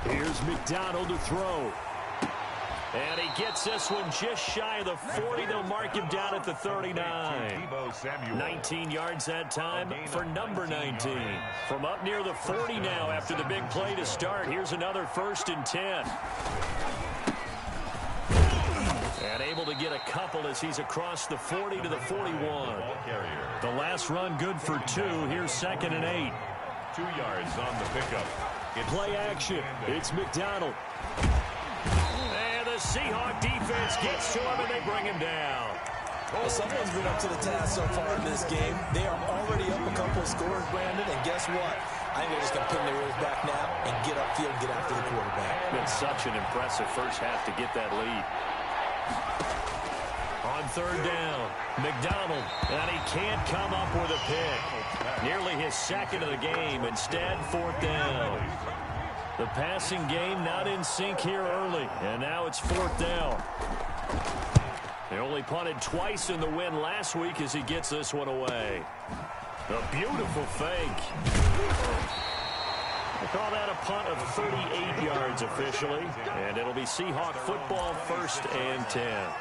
Here's McDonald to throw. And he gets this one just shy of the 40. They'll mark him down at the 39. 19 yards that time for number 19. From up near the 40 now after the big play to start. Here's another 1st and 10. And able to get a couple as he's across the 40 to the 41. The last run good for 2. Here's 2nd and 8. 2 yards on the pickup. Play action. It's McDonald. And the Seahawk defense gets to him, and they bring him down. Well, someone's been up to the task so far in this game. They are already up a couple of scores, Brandon, and guess what? I think they're just going to pin their ears back now and get upfield and get after the quarterback. Been such an impressive first half to get that lead. On 3rd down, McDonald, and he can't come up with a pick. Nearly his 2nd of the game. Instead, 4th down. The passing game not in sync here early, and now it's 4th down. They only punted twice in the win last week as he gets this one away. A beautiful fake. I call that a punt of 38 yards officially, and it'll be Seahawk football 1st and 10.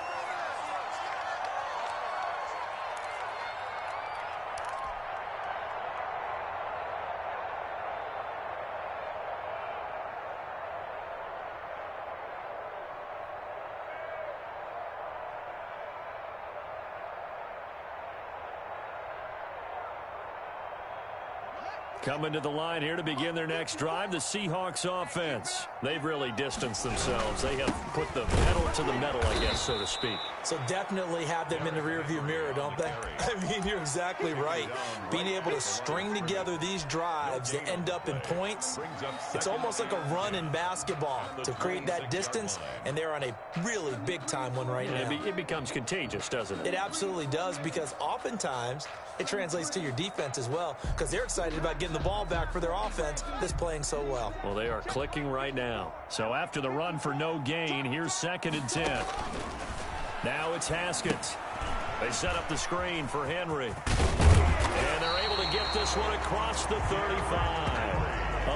Coming to the line here to begin their next drive, the Seahawks offense. They've really distanced themselves. They have put the pedal to the metal, I guess, so to speak. So definitely have them in the rearview mirror, don't they? I mean, you're exactly right. Being able to string together these drives that end up in points, it's almost like a run in basketball to create that distance, and they're on a really big-time one right now. It becomes contagious, doesn't it? It absolutely does, because oftentimes it translates to your defense as well, because they're excited about getting the ball back for their offense that's playing so well. Well, they are clicking right now. So after the run for no gain, here's 2nd and 10. Now it's Haskins. They set up the screen for Henry. And they're able to get this one across the 35.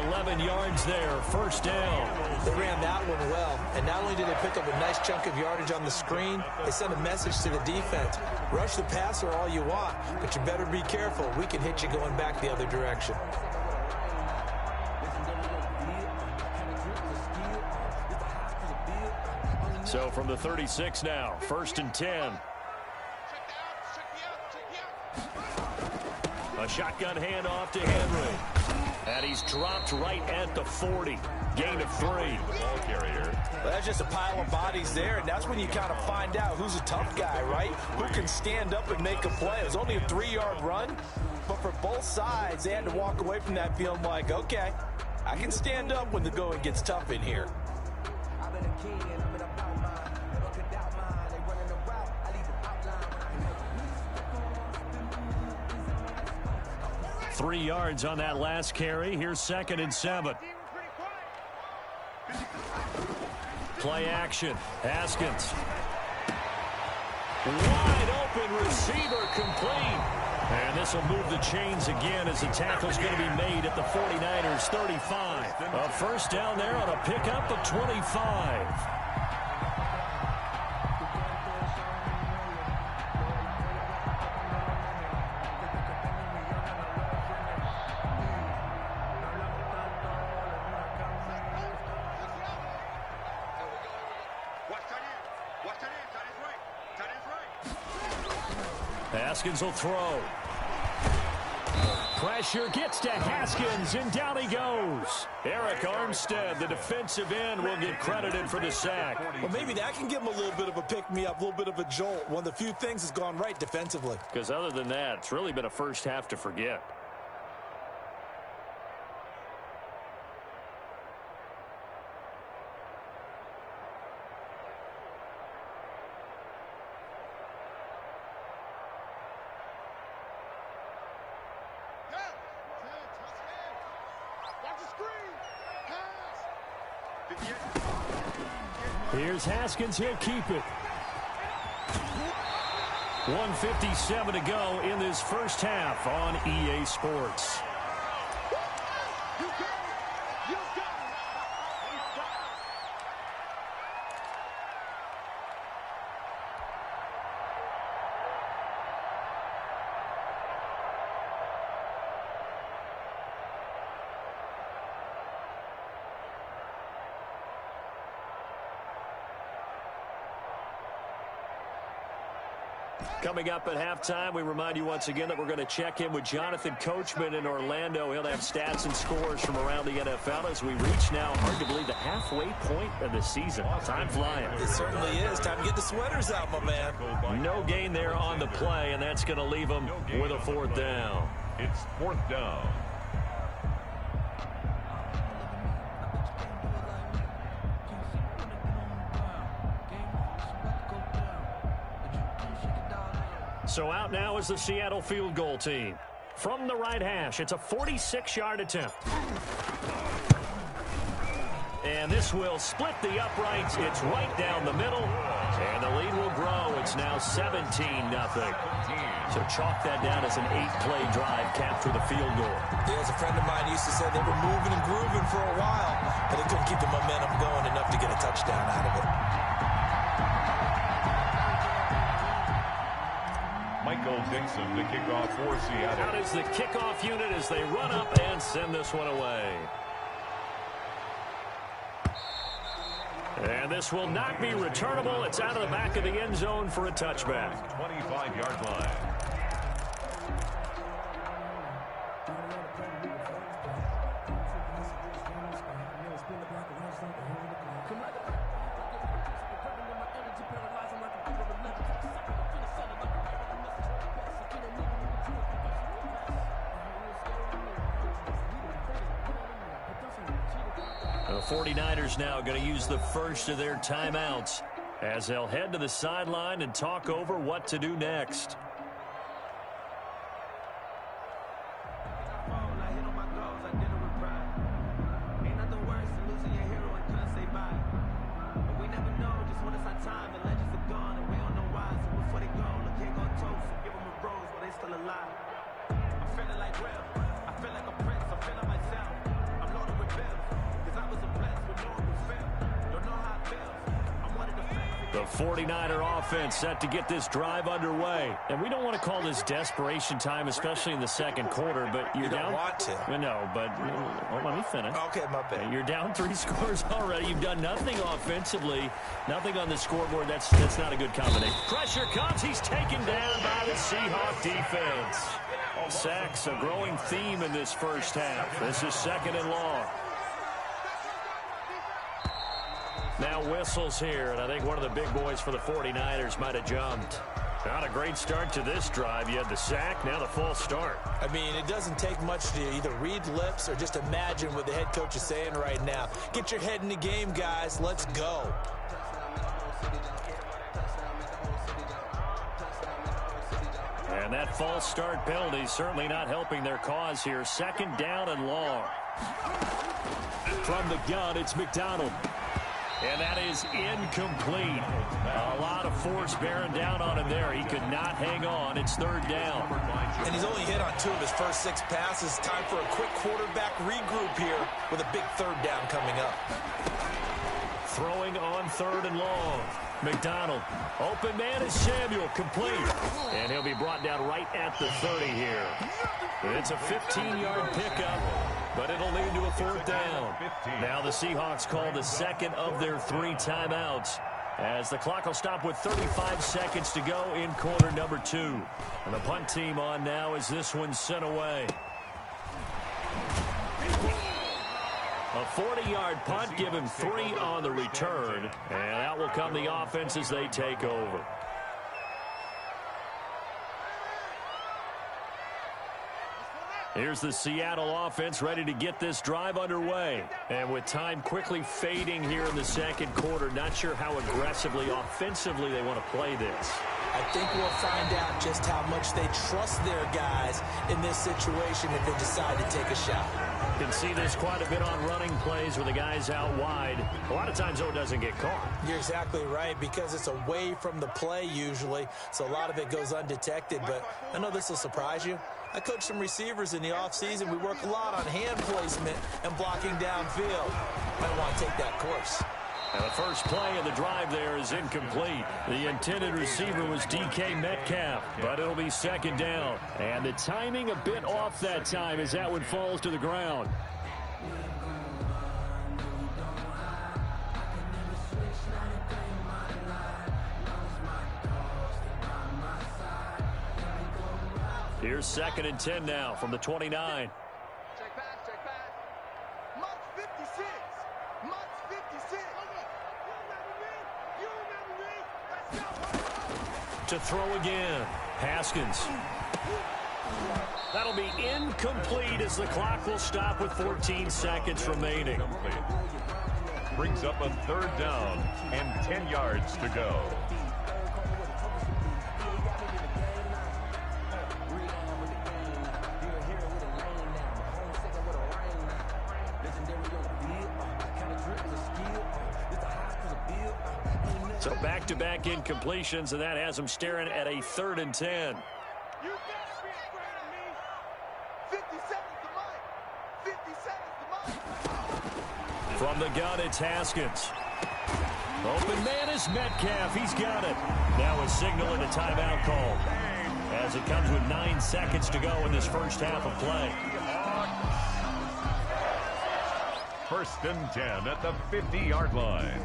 11 yards there, 1st down. They ran that one well, and not only did they pick up a nice chunk of yardage on the screen, they sent a message to the defense. Rush the passer all you want, but you better be careful. We can hit you going back the other direction. So from the 36 now, 1st and 10. A shotgun handoff to Henry. And he's dropped right at the 40. Gain of 3. Ball carrier. Well, that's just a pile of bodies there, and that's when you kind of find out who's a tough guy, right? Who can stand up and make a play. It was only a 3-yard run, but for both sides, they had to walk away from that feeling like, okay, I can stand up when the going gets tough in here. 3 yards on that last carry. Here's 2nd and 7. Play action. Haskins. Wide open receiver complete. And this will move the chains again as the tackle's going to be made at the 49ers 35. A 1st down there on a pickup of 25. Haskins will throw. Pressure gets to Haskins, and down he goes. Eric Armstead, the defensive end, will get credited for the sack. Well, maybe that can give him a little bit of a pick-me-up, a little bit of a jolt. One of the few things that's gone right defensively. Because other than that, it's really been a first half to forget. Here's Haskins. He'll keep it. 1:57 to go in this first half on EA Sports. Coming up at halftime, we remind you once again that we're going to check in with Jonathan Coachman in Orlando. He'll have stats and scores from around the NFL as we reach now, hard to believe, the halfway point of the season. Time flying. It certainly is. Time to get the sweaters out, my man. No gain there on the play, and that's going to leave them with a fourth down. It's fourth down. So out now is the Seattle field goal team. From the right hash, it's a 46-yard attempt. And this will split the uprights. It's right down the middle. And the lead will grow. It's now 17-0. So chalk that down as an 8-play drive capped with a field goal. Yeah, as a friend of mine used to say, they were moving and grooving for a while, but they couldn't keep the momentum going enough to get a touchdown out of it. Michael Dixon, the kickoff for Seattle. Out is the kickoff unit as they run up and send this one away. And this will not be returnable. It's out of the back of the end zone for a touchback. 25-yard line. The 49ers now going to use the first of their timeouts as they'll head to the sideline and talk over what to do next. The 49er offense set to get this drive underway. And we don't want to call this desperation time, especially in the second quarter, but you're down. You don't want to. No, but let me finish. Okay, my bad. You're down 3 scores already. You've done nothing offensively, nothing on the scoreboard. That's not a good combination. Pressure comes. He's taken down by the Seahawk defense. Sacks, a growing theme in this first half. This is 2nd and long. Now whistles here, and I think one of the big boys for the 49ers might have jumped. Not a great start to this drive. You had the sack, now the false start. I mean, it doesn't take much to either read lips or just imagine what the head coach is saying right now. Get your head in the game, guys. Let's go. And that false start penalty certainly not helping their cause here. 2nd down and long. From the gun, it's McDonald. And that is incomplete. A lot of force bearing down on him there. He could not hang on. It's 3rd down. And he's only hit on 2 of his first 6 passes. Time for a quick quarterback regroup here with a big 3rd down coming up. Throwing on 3rd and long. McDonald. Open man is Samuel. Complete. And he'll be brought down right at the 30 here. It's a 15-yard pickup, but it'll lead to a 4th down. Now the Seahawks call the 2nd of their 3 timeouts as the clock will stop with 35 seconds to go in quarter number 2. And the punt team on now as this one's sent away. A 40-yard punt, give him 3 on the return. And out will come the offense as they take over. Here's the Seattle offense ready to get this drive underway. And with time quickly fading here in the second quarter, not sure how aggressively, offensively they want to play this. I think we'll find out just how much they trust their guys in this situation if they decide to take a shot. Can see this quite a bit on running plays where the guy's out wide. A lot of times, though, it doesn't get caught. You're exactly right, because it's away from the play usually, so a lot of it goes undetected. But I know this will surprise you. I coach some receivers in the offseason. We work a lot on hand placement and blocking downfield. Might want to take that course. And the first play of the drive there is incomplete. The intended receiver was DK Metcalf, but it'll be second down. And the timing a bit off that time as that one falls to the ground. Here's 2nd and 10 now from the 29. Check back. Mark 56. Mark 56. You remember me. Let's go. To throw again. Haskins. That'll be incomplete as the clock will stop with 14 seconds remaining. Brings up a 3rd down and 10 yards to go. So back-to-back incompletions, and that has him staring at a 3rd and 10. You better be afraid of me. 50 seconds to Mike. 50 seconds to Mike. From the gun, it's Haskins. Open man is Metcalf. He's got it. Now a signal and a timeout call as it comes with 9 seconds to go in this first half of play. 1st and 10 at the 50-yard line.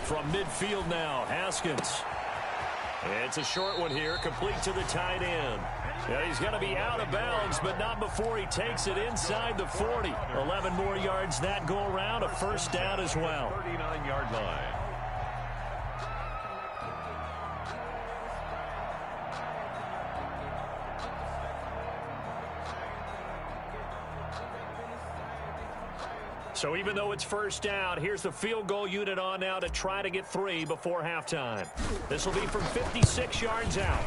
From midfield now, Haskins. It's a short one here, complete to the tight end. Yeah, he's going to be out of bounds, but not before he takes it inside the 40. 11 more yards that go around, a 1st down as well. 39-yard line. So even though it's 1st down, here's the field goal unit on now to try to get 3 before halftime. This will be from 56 yards out.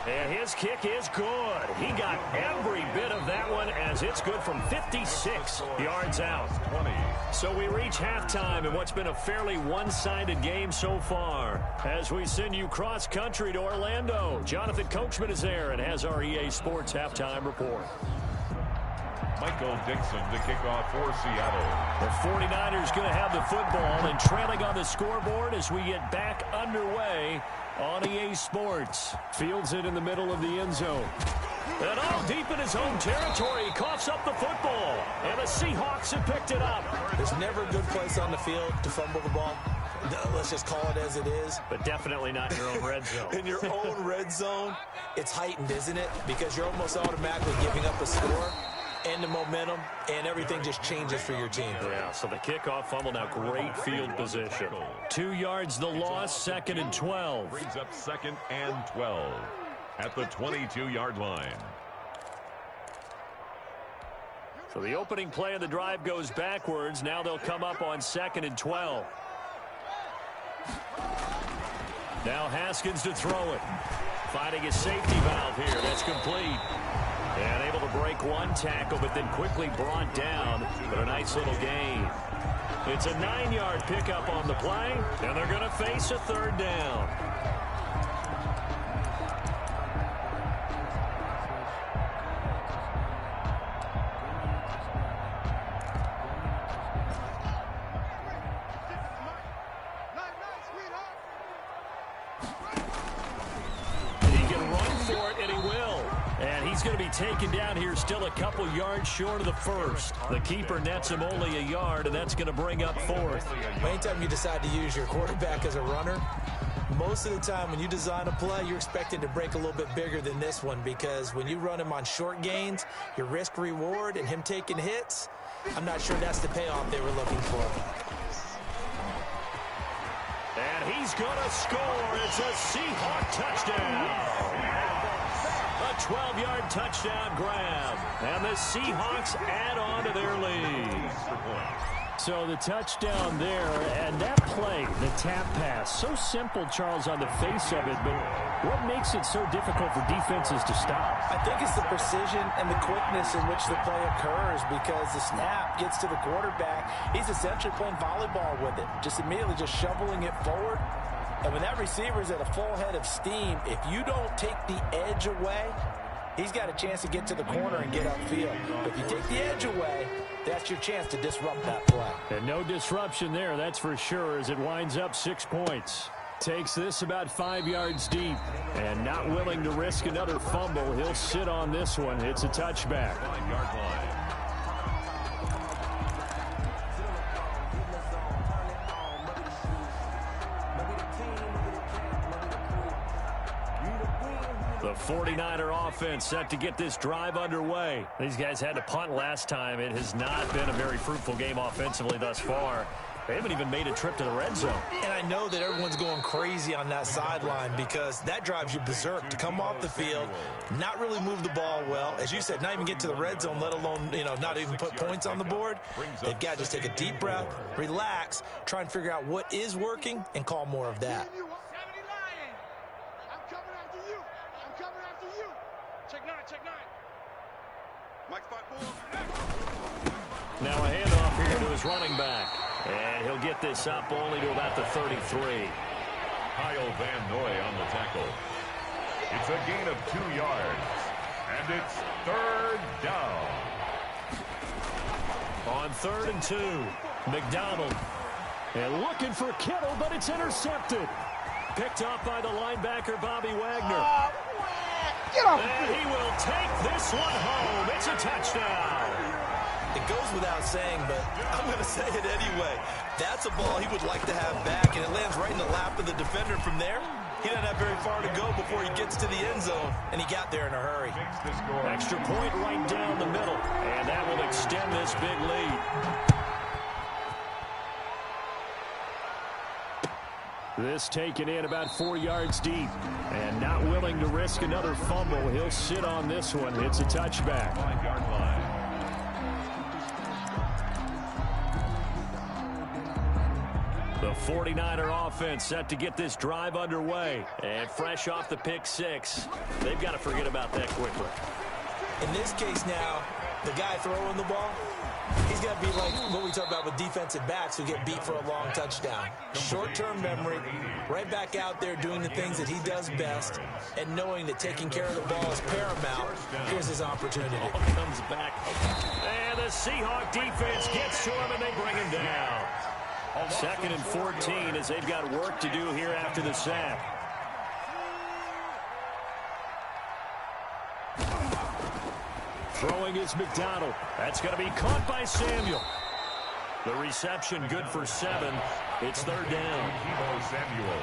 And his kick is good. He got every bit of that one as it's good from 56 yards out. 20. So we reach halftime in what's been a fairly one-sided game so far. As we send you cross-country to Orlando, Jonathan Coachman is there and has our EA Sports halftime report. Michael Dixon to kick off for Seattle. The 49ers going to have the football and trailing on the scoreboard as we get back underway on EA Sports. Fields it in the middle of the end zone. And all deep in his own territory, he coughs up the football. And the Seahawks have picked it up. There's never a good place on the field to fumble the ball. Let's just call it as it is. But definitely not in your own red zone. In your own red zone, it's heightened, isn't it? Because you're almost automatically giving up a score and the momentum, and everything just changes for your team. Yeah, so the kickoff fumble, now great field position. 2 yards the loss, 2nd and 12. Brings up 2nd and 12 at the 22-yard line. So the opening play of the drive goes backwards. Now they'll come up on 2nd and 12. Now Haskins to throw it. Finding a safety valve here. That's complete. And able to break one tackle, but then quickly brought down. But a nice little gain. It's a 9-yard pickup on the play, and they're going to face a 3rd down. Going to be taken down here, still a couple yards short of the first. The keeper nets him only a yard, and that's going to bring up 4th. Anytime you decide to use your quarterback as a runner, most of the time when you design a play, you're expected to break a little bit bigger than this one, because when you run him on short gains, your risk-reward and him taking hits, I'm not sure that's the payoff they were looking for. And he's going to score. It's a Seahawk touchdown. A 12-yard touchdown grab. And the Seahawks add on to their lead. So the touchdown there, and that play, the tap pass, so simple, Charles, on the face of it, but what makes it so difficult for defenses to stop? I think it's the precision and the quickness in which the play occurs, because the snap gets to the quarterback. He's essentially playing volleyball with it, just immediately just shoveling it forward. And when that receiver's at a full head of steam, if you don't take the edge away, he's got a chance to get to the corner and get upfield. But if you take the edge away, that's your chance to disrupt that play. And no disruption there, that's for sure, as it winds up 6 points. Takes this about 5 yards deep. And not willing to risk another fumble, he'll sit on this one. It's a touchback. 5-yard line. The 49er offense set to get this drive underway. These guys had to punt last time. It has not been a very fruitful game offensively thus far. They haven't even made a trip to the red zone. And I know that everyone's going crazy on that sideline, because that drives you berserk to come off the field, not really move the ball well. As you said, not even get to the red zone, let alone, not even put points on the board. They've got to just take a deep breath, relax, try and figure out what is working, and call more of that. Now a handoff here to his running back. And he'll get this up only to about the 33. Kyle Van Noy on the tackle. It's a gain of 2 yards. And it's 3rd down. On 3rd and 2, McDonald. And looking for Kittle, but it's intercepted. Picked up by the linebacker, Bobby Wagner. Get off! And he will take this one home. It's a touchdown. It goes without saying, but I'm going to say it anyway. That's a ball he would like to have back, and it lands right in the lap of the defender from there. He doesn't have very far to go before he gets to the end zone, and he got there in a hurry. Extra point right down the middle, and that will extend this big lead. This taken in about 4 yards deep, and not willing to risk another fumble. He'll sit on this one. It's a touchback. 5-yard line. The 49er offense set to get this drive underway. And fresh off the pick six, they've got to forget about that quickly. In this case now, the guy throwing the ball, he's got to be like what we talk about with defensive backs who get beat for a long touchdown. Short-term memory, right back out there doing the things that he does best, and knowing that taking care of the ball is paramount. Here's his opportunity. Ball comes back. And the Seahawk defense gets to him, and they bring him down. 2nd and 14 as they've got work to do here after the sack. Throwing is McDonald. That's going to be caught by Samuel. The reception good for 7. It's 3rd down. Deebo Samuel.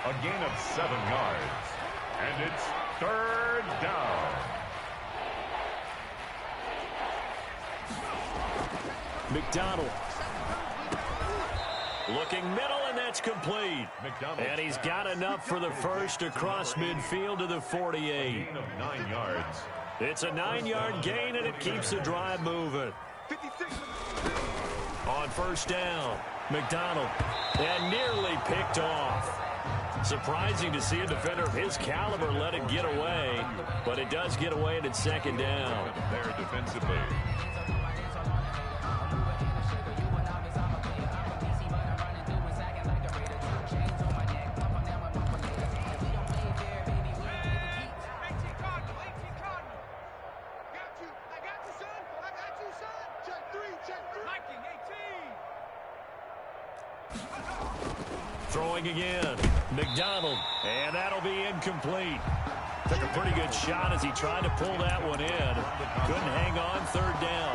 A gain of 7 yards. And it's 3rd down. McDonald. Looking middle, and that's complete. And he's got enough for the first across midfield to the 48. Gain of 9 yards. It's a 9-yard gain, and it keeps the drive moving. 56. On 1st down, McDonald. And nearly picked off. Surprising to see a defender of his caliber let it get away. But it does get away, and it's 2nd down. There defensively. Throwing again, McDonald, and that'll be incomplete. Took a pretty good shot as he tried to pull that one in. Couldn't hang on, 3rd down.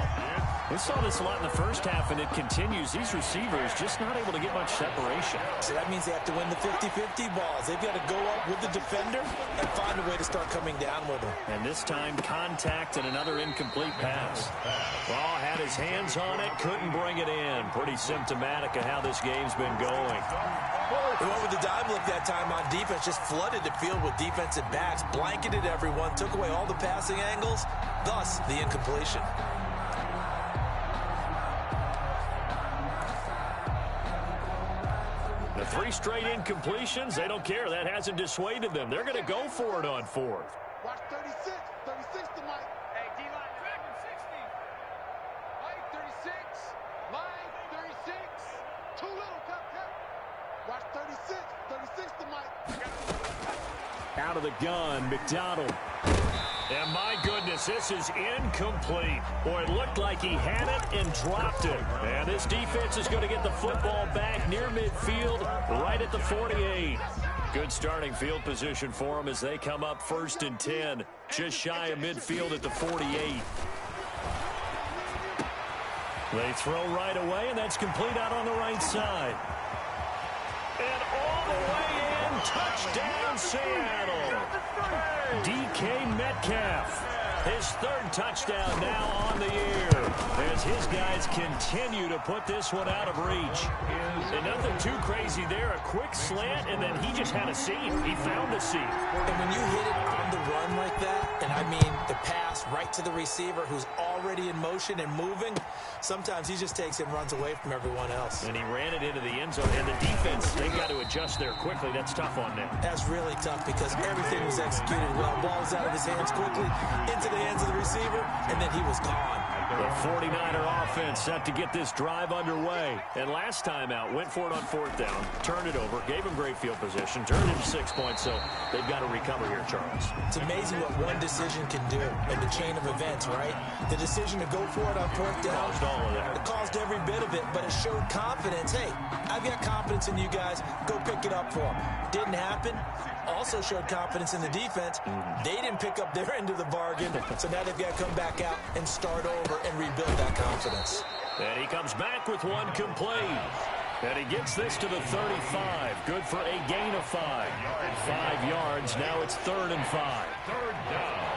We saw this a lot in the first half, and it continues. These receivers just not able to get much separation. So that means they have to win the 50-50 balls. They've got to go up with the defender and find a way to start coming down with him. And this time, contact and another incomplete pass. Ball had his hands on it, couldn't bring it in. Pretty symptomatic of how this game's been going. He went with the dive look that that time on defense, just flooded the field with defensive backs, blanketed everyone, took away all the passing angles, thus the incompletion. The 3 straight incompletions, they don't care. That hasn't dissuaded them. They're going to go for it on 4th. Watch 36. 36 to Mike. Hey, D-line, track him 60. Mike, 36. Mike, 36. Too little, cut. Watch 36. 36 to Mike. Out of the gun, McDonald. And my goodness, this is incomplete. Boy, it looked like he had it and dropped it. And this defense is going to get the football back near midfield, right at the 48. Good starting field position for them as they come up 1st and 10, just shy of midfield at the 48. They throw right away, and that's complete out on the right side. And all the way in, touchdown Seattle. DK Metcalf, his 3rd touchdown now on the year as his guys continue to put this one out of reach. And nothing too crazy there, a quick slant, and then he just had a seam. He found a seam. And when you hit it on the run like that, and I mean the pass right to the receiver who's already in motion and moving, sometimes he just takes it and runs away from everyone else. And he ran it into the end zone, and the defense, they've got to adjust there quickly. That's tough on them. That's really tough because everything was executed well. Ball was out of his hands quickly, into the hands of the receiver, and then he was gone. The 49er offense set to get this drive underway. And last time out, went for it on 4th down, turned it over, gave him great field position, turned it to 6 points, so they've got to recover here, Charles. It's amazing what one decision can do in the chain of events, right? The decision to go for it on 4th down. Caused all of that. It caused every bit of it, but it showed confidence. Hey, I've got confidence in you guys. Go pick it up for them. Didn't happen. Also showed confidence in the defense. They didn't pick up their end of the bargain, so now they've got to come back out and start over and rebuild that confidence. And he comes back with one complete. And he gets this to the 35. Good for a gain of 5. 5 yards. Now it's 3rd and 5. 3rd down.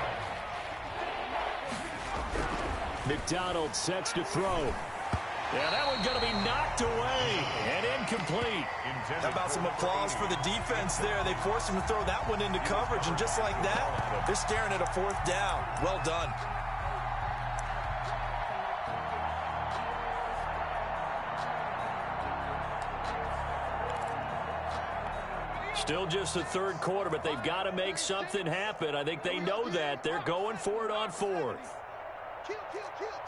McDonald sets to throw. Yeah, that one's going to be knocked away and incomplete. How about some applause for the defense there? They forced him to throw that one into coverage, and just like that, they're staring at a 4th down. Well done. Still just the 3rd quarter, but they've got to make something happen. I think they know that. They're going for it on 4th. Kill, turn up.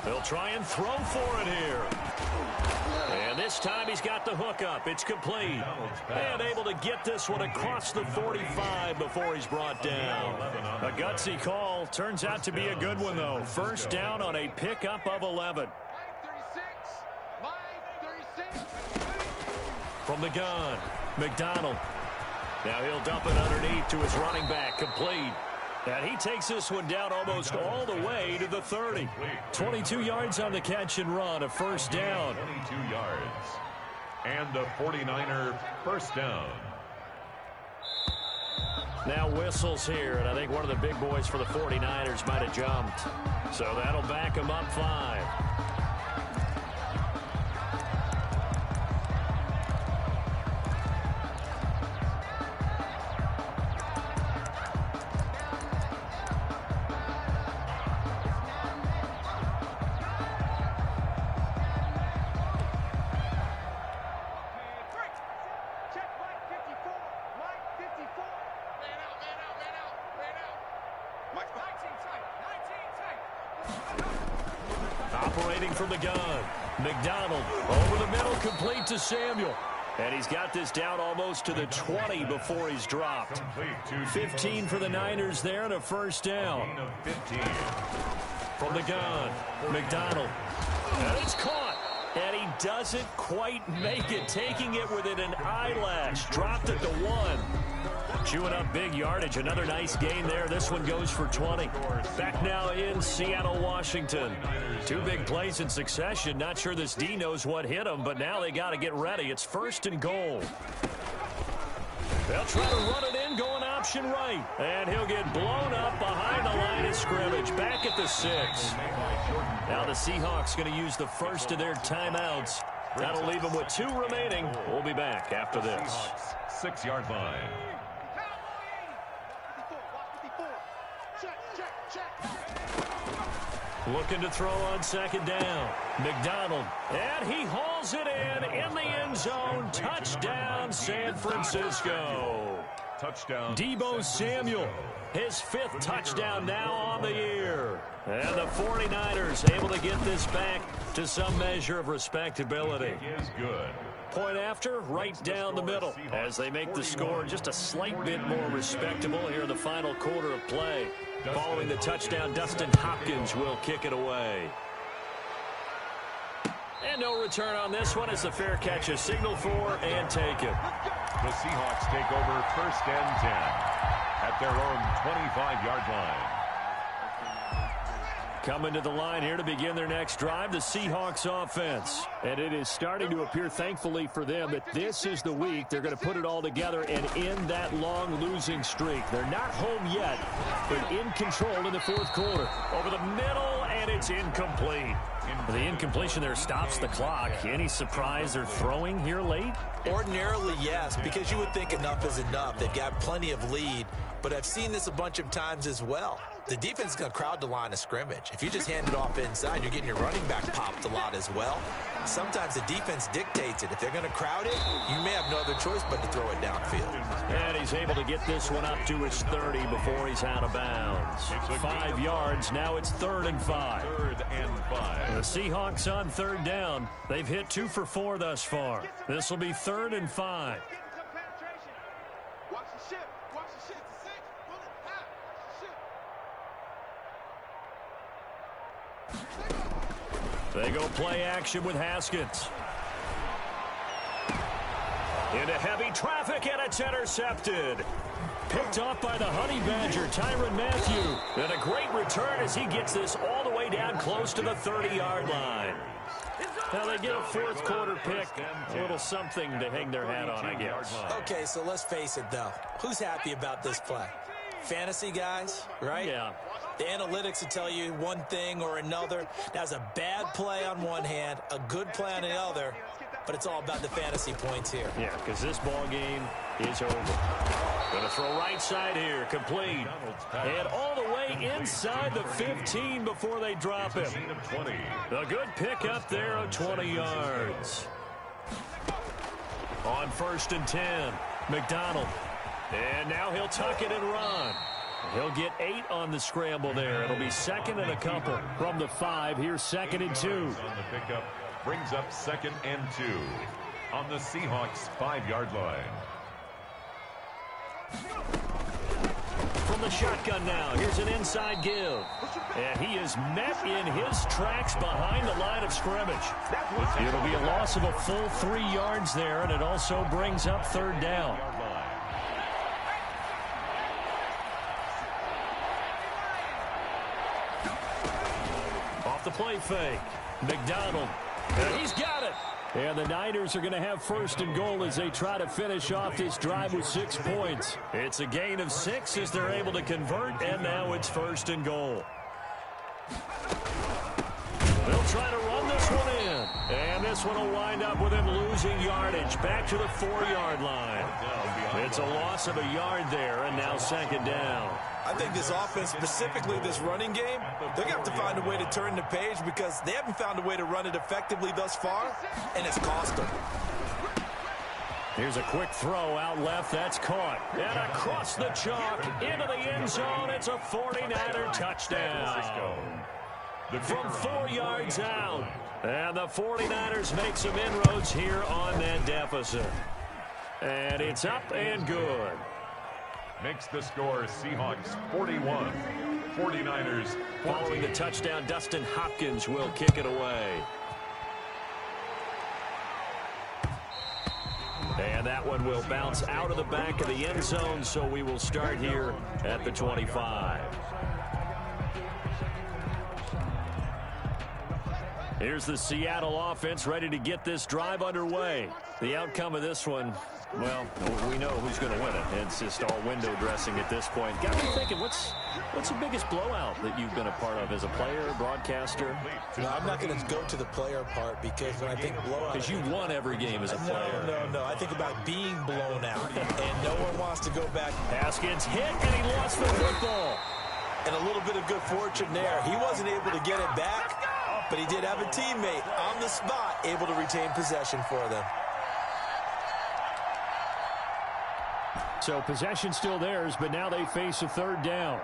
19 They'll try and throw for it here. And this time he's got the hook up. It's complete. And able to get this one across the 45 before he's brought down. A gutsy call. Turns out to be a good one, though. 1st down on a pickup of 11. From the gun, McDonald. Now he'll dump it underneath to his running back. Complete. And he takes this one down almost all the way to the 30. 22 yards on the catch and run, a 1st down. 22 yards. And the 49er 1st down. Now whistles here, and I think one of the big boys for the 49ers might have jumped. So that'll back him up 5. Operating from the gun, McDonald over the middle, complete to Samuel. And he's got this down almost to the 20 before he's dropped. 15 for the Niners there and a 1st down. From the gun, McDonald. And it's caught. And he doesn't quite make it, taking it within an eyelash. Dropped it to 1. Chewing up big yardage. Another nice gain there. This one goes for 20. Back now in Seattle, Washington. 2 big plays in succession. Not sure this D knows what hit him, but now they got to get ready. It's 1st and goal. They'll try to run it in, going option right. And he'll get blown up behind the line of scrimmage. Back at the 6. Now the Seahawks going to use the first of their timeouts. That'll leave them with 2 remaining. We'll be back after this. 6-yard line. Looking to throw on second down. McDonald. And he hauls it in the end zone. Touchdown, San Francisco. Touchdown. Deebo Samuel. His 5th touchdown now on the year. And the 49ers able to get this back to some measure of respectability. Is good. Point after, right down the middle, as they make the score just a slight bit more respectable here in the final quarter of play. Following the touchdown, Dustin Hopkins will kick it away. And no return on this one as the fair catch is signaled for and taken. The Seahawks take over 1st and 10 at their own 25-yard line. Coming to the line here to begin their next drive, the Seahawks offense. And it is starting to appear, thankfully for them, that this is the week they're going to put it all together and end that long losing streak. They're not home yet, but in control in the 4th quarter. Over the middle, and it's incomplete. The incompletion there stops the clock. Any surprise they're throwing here late? Ordinarily, yes, because you would think enough is enough. They've got plenty of lead, but I've seen this a bunch of times as well. The defense is going to crowd the line of scrimmage. If you just hand it off inside, you're getting your running back popped a lot as well. Sometimes the defense dictates it. If they're going to crowd it, you may have no other choice but to throw it downfield. And he's able to get this one up to his 30 before he's out of bounds. 5 yards. Now it's 3rd and 5. 3rd and 5. The Seahawks on 3rd down. They've hit 2 for 4 thus far. This will be 3rd and 5. Watch the ship. Watch the ship. It's a 6. Pull it. Watch the ship. They go play action with Haskins. Into heavy traffic, and it's intercepted. Picked off by the Honey Badger, Tyrann Mathieu. And a great return as he gets this all the way down close to the 30-yard line. Now they get a 4th quarter pick. A little something to hang their hat on, I guess. Okay, so let's face it, though. Who's happy about this play? Fantasy guys, right? Yeah. The analytics will tell you one thing or another. That's a bad play on one hand, a good play on the other, but it's all about the fantasy points here. Yeah, because this ball game is over. Going to throw right side here, complete. And all the way inside the 15 before they drop him. A good pick up there of 20 yards. On 1st and 10, McDonald. And now he'll tuck it and run. He'll get 8 on the scramble there. It'll be 2nd and a couple from the 5. Here's 2nd and 2. On the pickup, brings up 2nd and 2 on the Seahawks 5-yard line. From the shotgun now, here's an inside give. And he is met in his tracks behind the line of scrimmage. It'll be a loss of a full 3 yards there, and it also brings up 3rd down. Off the play fake, McDonald. And he's got it. And the Niners are going to have 1st and goal as they try to finish off this drive with 6 points. It's a gain of 6 as they're able to convert, and now it's 1st and goal. They'll try to run this one in. And this one will wind up with him losing yardage back to the 4-yard line. It's a loss of a yard there, and now 2nd down. I think this offense, specifically this running game, they're going to have to find a way to turn the page because they haven't found a way to run it effectively thus far, and it's cost them. Here's a quick throw out left. That's caught. And across the chalk into the end zone. It's a 49er touchdown. From 4 yards out. And the 49ers make some inroads here on that deficit. And it's up and good. Makes the score Seahawks 41. 49ers following the touchdown. Dustin Hopkins will kick it away. And that one will bounce out of the back of the end zone, so we will start here at the 25. Here's the Seattle offense ready to get this drive underway. The outcome of this one, well, we know who's going to win it. It's just all window dressing at this point. Got me thinking, what's the biggest blowout that you've been a part of as a player, broadcaster? No, I'm not going to go to the player part because when I think blowout... Because you won every game as a player. No. I think about being blown out, and no one wants to go back. Pass gets hit, and he lost the football. And a little bit of good fortune there. He wasn't able to get it back, but he did have a teammate on the spot able to retain possession for them. So possession still theirs, but now they face a third down.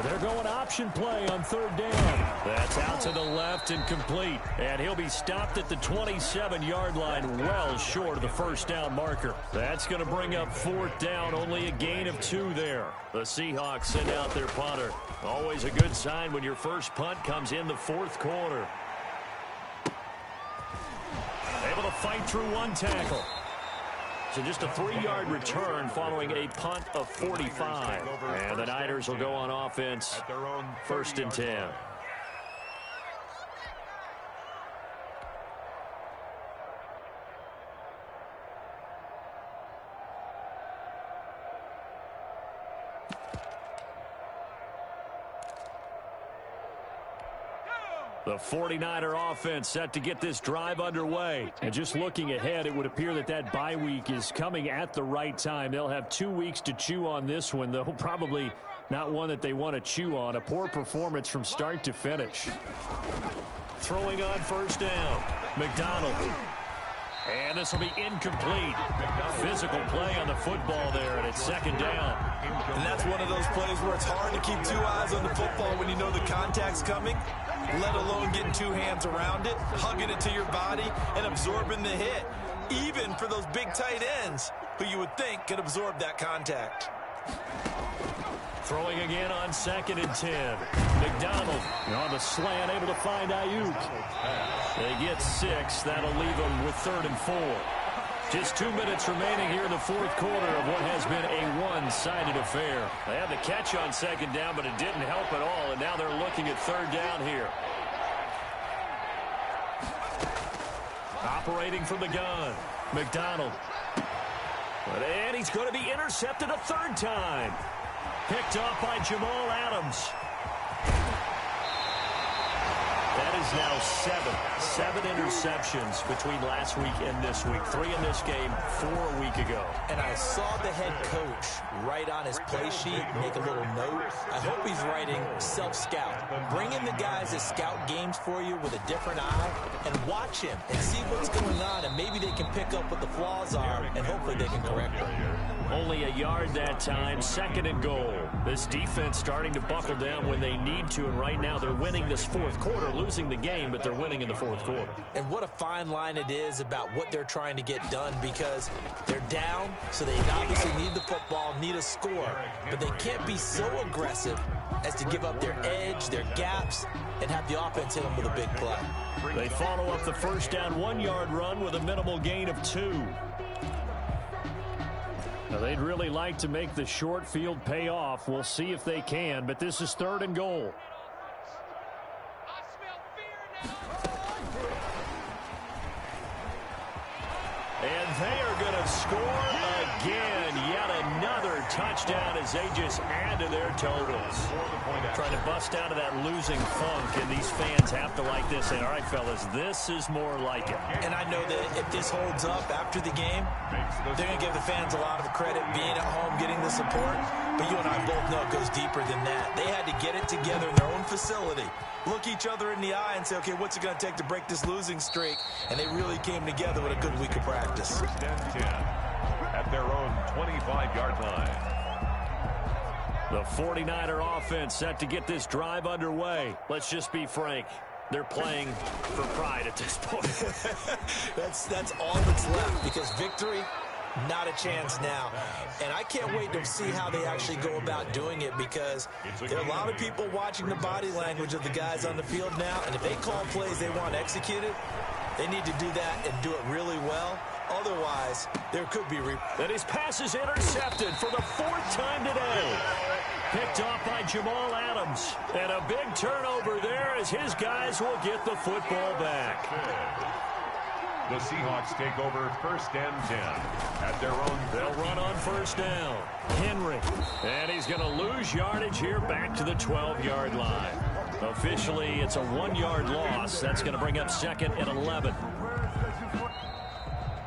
They're going option play on third down. That's out to the left and complete. And he'll be stopped at the 27-yard line, well short of the first down marker. That's going to bring up fourth down, only a gain of 2 there. The Seahawks send out their punter. Always a good sign when your first punt comes in the fourth quarter. Able to fight through one tackle. So just a 3-yard return following a punt of 45. And the Niners will go on offense, first and 10. The 49er offense set to get this drive underway. And just looking ahead, it would appear that bye week is coming at the right time. They'll have 2 weeks to chew on this one, though probably not one that they want to chew on. A poor performance from start to finish. Throwing on first down, McDonald. And this will be incomplete. Physical play on the football there, and it's second down. And that's one of those plays where it's hard to keep 2 eyes on the football when you know the contact's coming, let alone getting 2 hands around it, hugging it to your body, and absorbing the hit, even for those big tight ends who you would think could absorb that contact. Throwing again on second and 10. McDonald on the slant, able to find Ayuk. They get 6. That'll leave them with third and 4. Just 2 minutes remaining here in the fourth quarter of what has been a one-sided affair. They had the catch on second down, but it didn't help at all, and now they're looking at third down here. Operating from the gun, McDonald. And he's going to be intercepted a third time. Picked off by Jamal Adams. That is now 7 interceptions between last week and this week. 3 in this game, 4 a week ago. And I saw the head coach write on his play sheet, make a little note. I hope he's writing self-scout. Bring in the guys that scout games for you with a different eye and watch him and see what's going on, and maybe they can pick up what the flaws are, and hopefully they can correct them. Only a yard that time, second and goal. This defense starting to buckle down when they need to, and right now they're winning this fourth quarter, losing the game, but they're winning in the fourth quarter. And what a fine line it is about what they're trying to get done, because they're down, so they obviously need the football, need a score, but they can't be so aggressive as to give up their edge, their gaps, and have the offense hit them with a big play. They follow up the first down 1-yard run with a minimal gain of 2. Now, they'd really like to make the short field pay off. We'll see if they can, but this is third and goal. And they are going to score again. Yet another touchdown as they just add to their totals. Trying to bust out of that losing funk, and these fans have to like this. And all right, fellas, this is more like it. And I know that if this holds up after the game, they're going to give the fans a lot of credit being at home, getting the support. But you and I both know it goes deeper than that. They had to get it together in their own facility, look each other in the eye and say, okay, what's it going to take to break this losing streak? And they really came together with a good week of practice. First and 10 at their own 25-yard line. The 49er offense set to get this drive underway. Let's just be frank. They're playing for pride at this point. That's all that's left, because victory, not a chance now. And I can't wait to see how they actually go about doing it, because there are a lot of people watching the body language of the guys on the field now, and if they call plays they want executed, they need to do that and do it really well. Otherwise, there could be... And his pass is intercepted for the 4th time today. picked off by Jamal Adams. And a big turnover there as his guys will get the football back. The Seahawks take over 1st and 10 at their own. They'll run on 1st down. Henry. And he's going to lose yardage here back to the 12-yard line. Officially, it's a 1-yard loss. That's going to bring up 2nd and 11.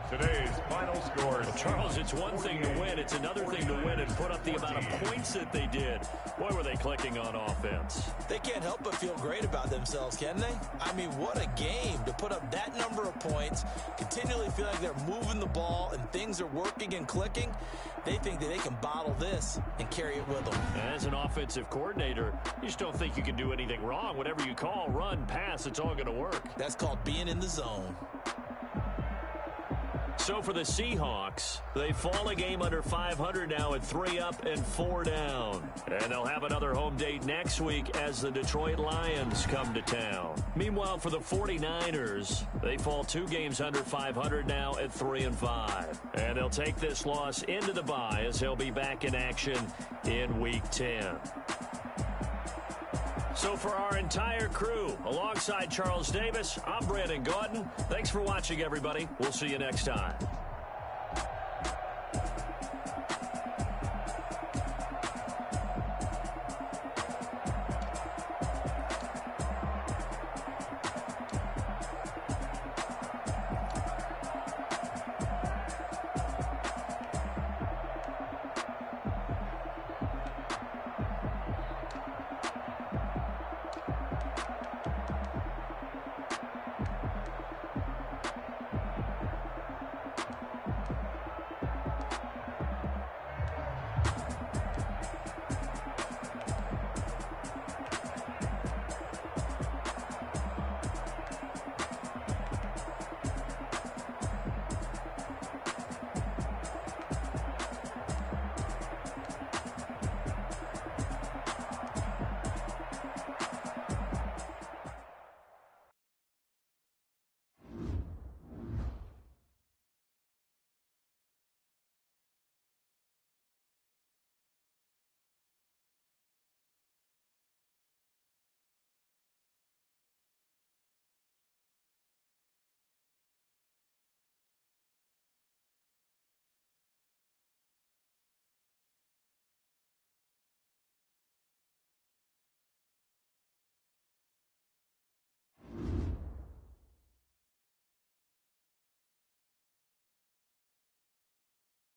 Today's final score. Well, Charles, it's one thing to win. It's another thing to win and put up the amount of points that they did. Boy, were they clicking on offense. They can't help but feel great about themselves, can they? I mean, what a game to put up that number of points, continually feel like they're moving the ball and things are working and clicking. They think that they can bottle this and carry it with them. As an offensive coordinator, you just don't think you can do anything wrong. Whatever you call, run, pass, it's all going to work. That's called being in the zone. So for the Seahawks, they fall a game under 500 now at 3 up and 4 down. And they'll have another home date next week as the Detroit Lions come to town. Meanwhile, for the 49ers, they fall 2 games under 500 now at 3 and 5. And they'll take this loss into the bye as they'll be back in action in Week 10. So for our entire crew, alongside Charles Davis, I'm Brandon Gaudin. Thanks for watching, everybody. We'll see you next time.